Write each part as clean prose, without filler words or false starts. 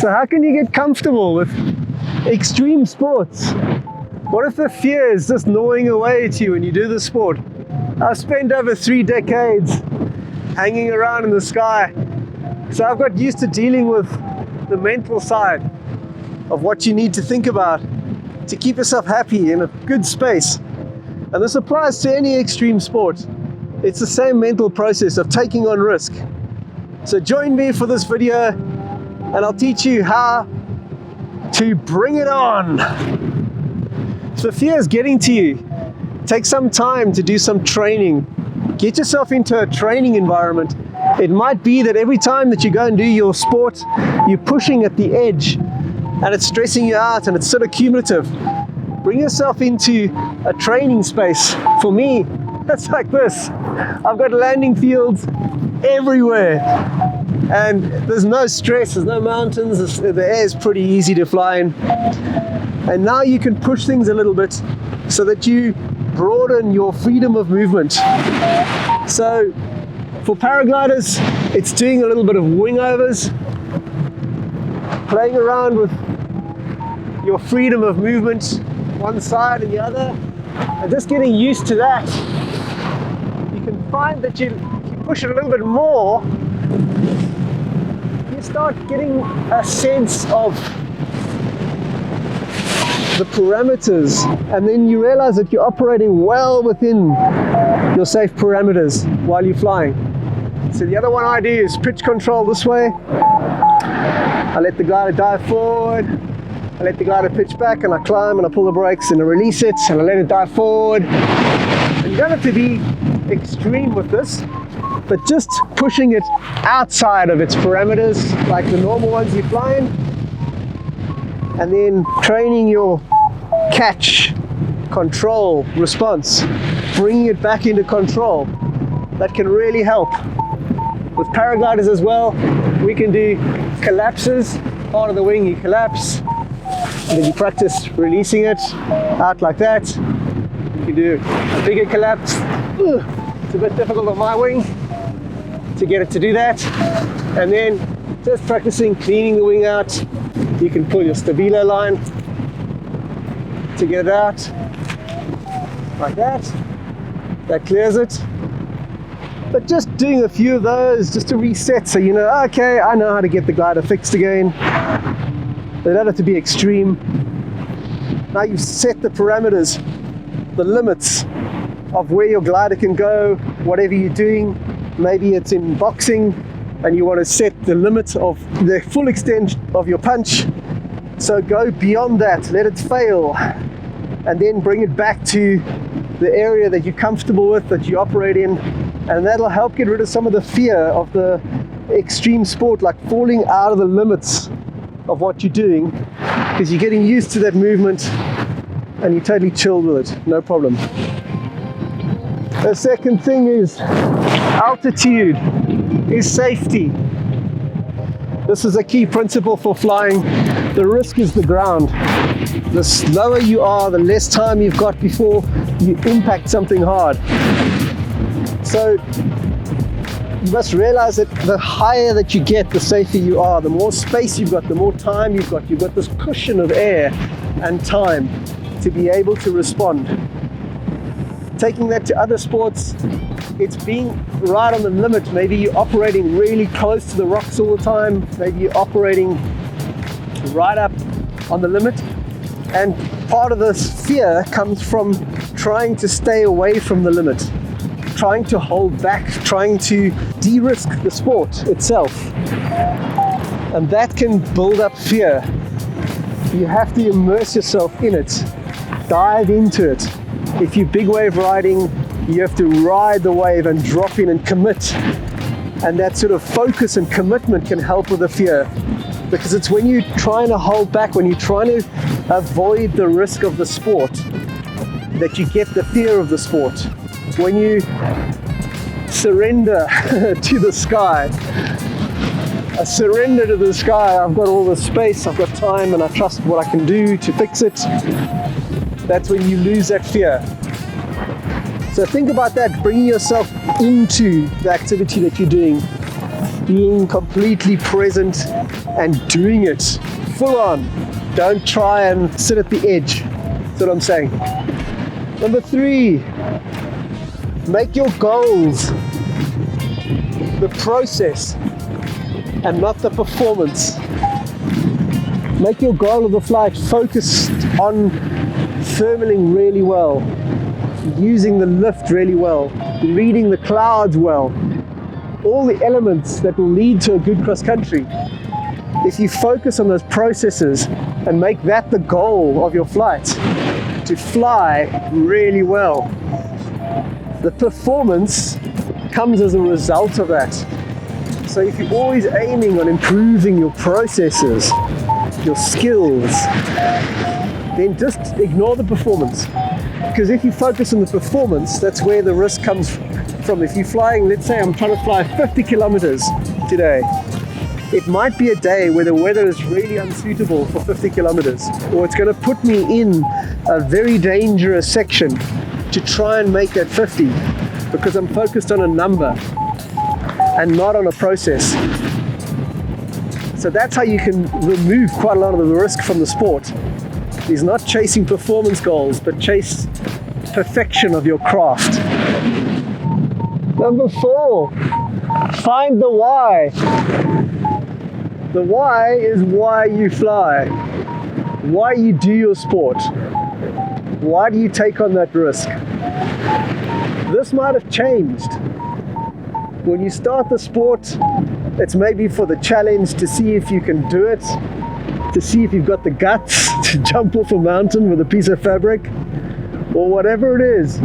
So how can you get comfortable with extreme sports? What if the fear is just gnawing away at you when you do the sport? I've spent over 3 decades hanging around in the sky, so I've got used to dealing with the mental side of what you need to think about to keep yourself happy in a good space. And this applies to any extreme sport. It's the same mental process of taking on risk. So join me for this video and I'll teach you how to bring it on. If the fear is getting to you, take some time to do some training. Get yourself into a training environment. It might be that every time that you go and do your sport, you're pushing at the edge and it's stressing you out and it's sort of cumulative. Bring yourself into a training space. For me, that's like this. I've got landing fields everywhere and there's no stress, there's no mountains, the air is pretty easy to fly in. And now you can push things a little bit so that you broaden your freedom of movement. So for paragliders, it's doing a little bit of wing overs, playing around with your freedom of movement, one side and the other, and just getting used to that. You can find that if you push it a little bit more, you start getting a sense of the parameters, and then you realize that you're operating well within your safe parameters while you're flying. So the other one I do is pitch control this way. I let the glider dive forward, I let the glider pitch back, and I climb and I pull the brakes and I release it and I let it dive forward. And you don't have to be extreme with this, but just pushing it outside of its parameters like the normal ones you're flying, and then training your catch, control, response, bringing it back into control. That can really help. With paragliders as well, we can do collapses. Part of the wing you collapse, and then you practice releasing it out like that. You can do a bigger collapse. It's a bit difficult on my wing to get it to do that. And then just practicing cleaning the wing out. You can pull your stabilo line to get it out like that. That clears it. But just doing a few of those just to reset, so you know, okay, I know how to get the glider fixed again. They don't have to be extreme. Now you've set the parameters, the limits of where your glider can go, whatever you're doing. Maybe it's in boxing and you want to set the limit of the full extent of your punch. So go beyond that, let it fail, and then bring it back to the area that you're comfortable with, that you operate in. And that'll help get rid of some of the fear of the extreme sport, like falling out of the limits of what you're doing, because you're getting used to that movement and you're totally chilled with it, no problem. The second thing is altitude, is safety. This is a key principle for flying. The risk is the ground. The slower you are, the less time you've got before you impact something hard. So you must realize that the higher that you get, the safer you are. The more space you've got, the more time you've got. You've got this cushion of air and time to be able to respond. Taking that to other sports, it's being right on the limit. Maybe you're operating really close to the rocks all the time. Maybe you're operating right up on the limit. And part of this fear comes from trying to stay away from the limit, trying to hold back, trying to de-risk the sport itself. And that can build up fear. You have to immerse yourself in it, dive into it. If you're big wave riding, you have to ride the wave and drop in and commit. And that sort of focus and commitment can help with the fear. Because it's when you're trying to hold back, when you're trying to avoid the risk of the sport, that you get the fear of the sport. It's when you surrender to the sky. I surrender to the sky. I've got all the space, I've got time, and I trust what I can do to fix it. That's when you lose that fear. So think about that, bringing yourself into the activity that you're doing, being completely present and doing it full on. Don't try and sit at the edge. That's what I'm saying. Number 3, make your goals the process and not the performance. Make your goal of the flight focused on thermaling really well, using the lift really well, reading the clouds well, all the elements that will lead to a good cross country. If you focus on those processes and make that the goal of your flight, to fly really well, the performance comes as a result of that. So if you're always aiming on improving your processes, your skills, then just ignore the performance. Because if you focus on the performance, that's where the risk comes from. If you're flying, let's say I'm trying to fly 50 kilometers today, it might be a day where the weather is really unsuitable for 50 kilometers, or it's going to put me in a very dangerous section to try and make that 50, because I'm focused on a number and not on a process. So that's how you can remove quite a lot of the risk from the sport, is not chasing performance goals, but chase perfection of your craft. Number 4, find the why. The why is why you fly, why you do your sport, why do you take on that risk. This might have changed. When you start the sport, it's maybe for the challenge, to see if you can do it, to see if you've got the guts to jump off a mountain with a piece of fabric, or whatever it is.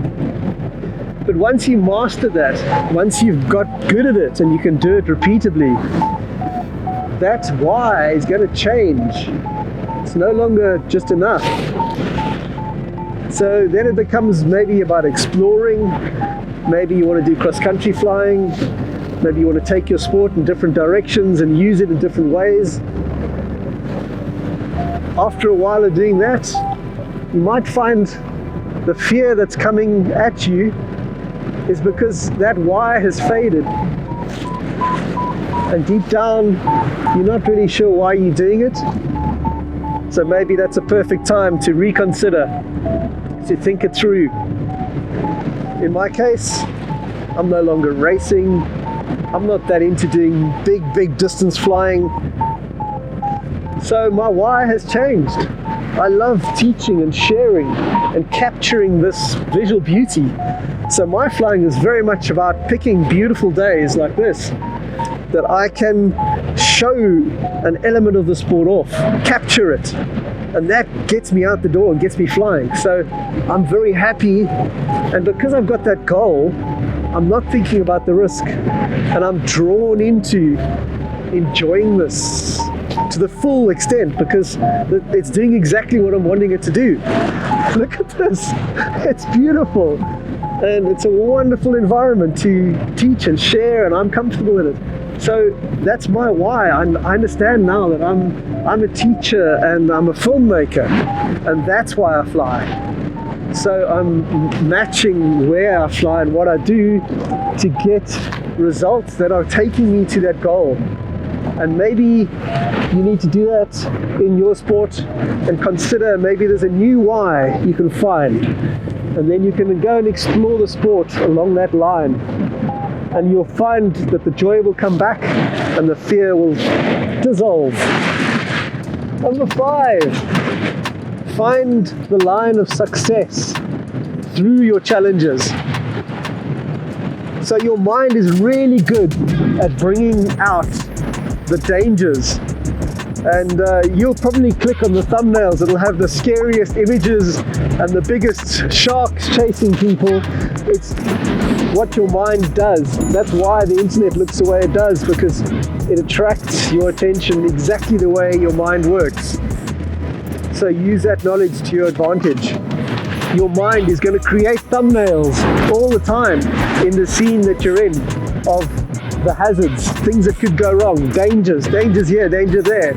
But once you master that, once you've got good at it and you can do it repeatedly, that why is going to change. It's no longer just enough. So then it becomes maybe about exploring. Maybe you want to do cross-country flying. Maybe you want to take your sport in different directions and use it in different ways. After a while of doing that, you might find the fear that's coming at you is because that why has faded. And deep down, you're not really sure why you're doing it. So maybe that's a perfect time to reconsider, to think it through. In my case, I'm no longer racing. I'm not that into doing big distance flying. So my why has changed. I love teaching and sharing and capturing this visual beauty. So my flying is very much about picking beautiful days like this, that I can show an element of the sport off, capture it, and that gets me out the door and gets me flying. So I'm very happy, and because I've got that goal, I'm not thinking about the risk, and I'm drawn into enjoying this to the full extent because it's doing exactly what I'm wanting it to do. Look at this, it's beautiful, and it's a wonderful environment to teach and share, and I'm comfortable in it. So that's my why. I understand now that I'm a teacher and I'm a filmmaker, and that's why I fly. So I'm matching where I fly and what I do to get results that are taking me to that goal. And maybe you need to do that in your sport and consider maybe there's a new why you can find, and then you can go and explore the sport along that line. And you'll find that the joy will come back and the fear will dissolve. Number 5, find the line of success through your challenges. So your mind is really good at bringing out the dangers. And you'll probably click on the thumbnails that'll have the scariest images and the biggest sharks chasing people. It's what your mind does. That's why the internet looks the way it does, because it attracts your attention exactly the way your mind works. So use that knowledge to your advantage. Your mind is going to create thumbnails all the time in the scene that you're in of the hazards, things that could go wrong, dangers here, danger there.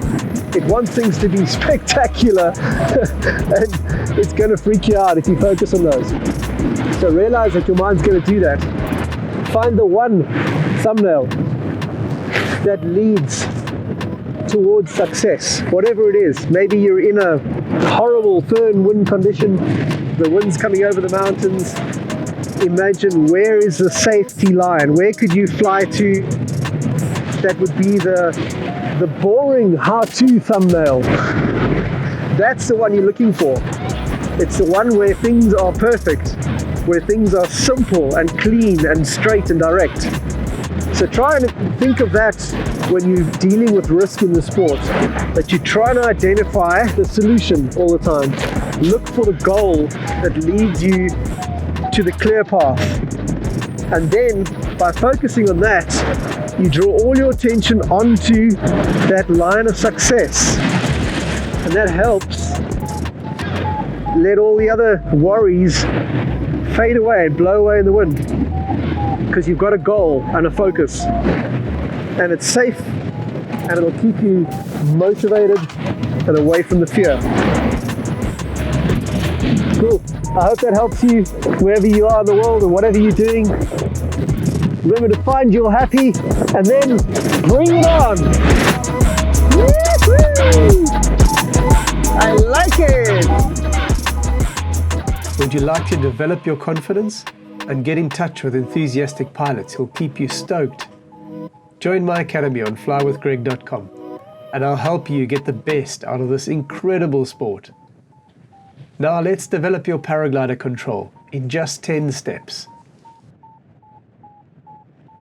It wants things to be spectacular and it's going to freak you out if you focus on those. So realize that your mind's going to do that. Find the one thumbnail that leads towards success, whatever it is. Maybe you're in a horrible foehn wind condition, the wind's coming over the mountains. Imagine, where is the safety line? Where could you fly to that would be the boring how-to thumbnail? That's the one you're looking for. It's the one where things are perfect, where things are simple and clean and straight and direct. So try and think of that when you're dealing with risk in the sport, that you try to identify the solution all the time. Look for the goal that leads you to the clear path. And then by focusing on that, you draw all your attention onto that line of success. And that helps let all the other worries fade away and blow away in the wind, because you've got a goal and a focus, and it's safe, and it'll keep you motivated and away from the fear. Cool. I hope that helps you wherever you are in the world and whatever you're doing. Remember to find your happy and then bring it on. Woo-hoo! I like it. Would you like to develop your confidence and get in touch with enthusiastic pilots who'll keep you stoked? Join my academy on flywithgreg.com and I'll help you get the best out of this incredible sport. Now let's develop your paraglider control in just 10 steps.